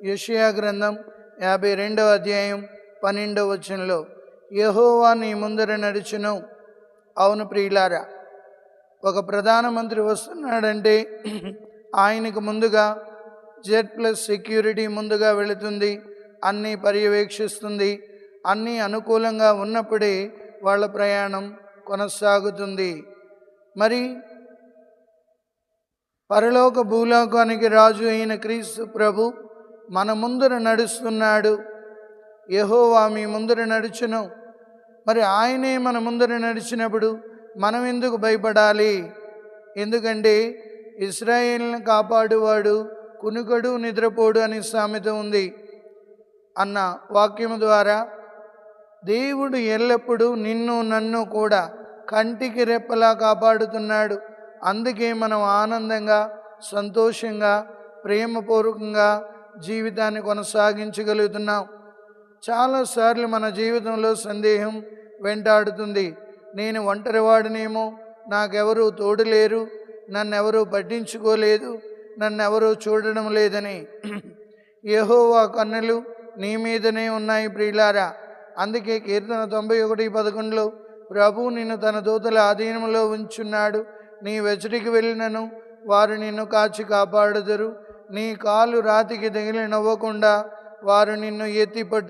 యెషయా గ్రంథం 52వ అధ్యాయం 12వ వచనంలో యెహోవా నీ ముందర నడుచును. అవును ప్రియులారా, ఒక ప్రధానమంత్రి వస్తున్నాడంటే ఆయనకు ముందుగా Z+ సెక్యూరిటీ ముందుగా వెళుతుంది, అన్నీ పర్యవేక్షిస్తుంది. అన్నీ అనుకూలంగా ఉన్నప్పుడే వాళ్ళ ప్రయాణం కొనసాగుతుంది. మరి పరలోక భూలోకానికి రాజు అయిన క్రీస్తు ప్రభు మన ముందర నడుస్తున్నాడు. యెహోవా మీ ముందర నడుచును. మరి ఆయనే మన ముందర నడిచినప్పుడు మనం ఎందుకు భయపడాలి? ఎందుకంటే ఇశ్రాయేలును కాపాడువాడు కునుకడు నిద్రపోడు అని సామెత ఉంది అన్న వాక్యము ద్వారా దేవుడు ఎల్లప్పుడూ నిన్ను నన్ను కూడా కంటికి రెప్పలా కాపాడుతున్నాడు. అందుకే మనం ఆనందంగా, సంతోషంగా, ప్రేమపూర్వకంగా జీవితాన్ని కొనసాగించగలుగుతున్నాం. చాలాసార్లు మన జీవితంలో సందేహం వెంటాడుతుంది. నేను ఒంటరివాడినేమో, నాకెవరూ తోడు లేరు, నన్నెవరూ పట్టించుకోలేదు, నన్నెవరూ చూడడం లేదని. యెహోవా కన్నులు నీ మీదనే ఉన్నాయి ప్రియులారా. అందుకే కీర్తన 91:11లో ప్రభువు నిన్ను తన దూతల ఆధీనంలో ఉంచున్నాడు. నీ వెచ్చటికి వెళ్ళినను వారు నిన్ను కాచి కాపాడుదురు. నీ కాలు రాతికి తగిలి నవ్వకుండా వారు నిన్ను ఎత్తిపట్టు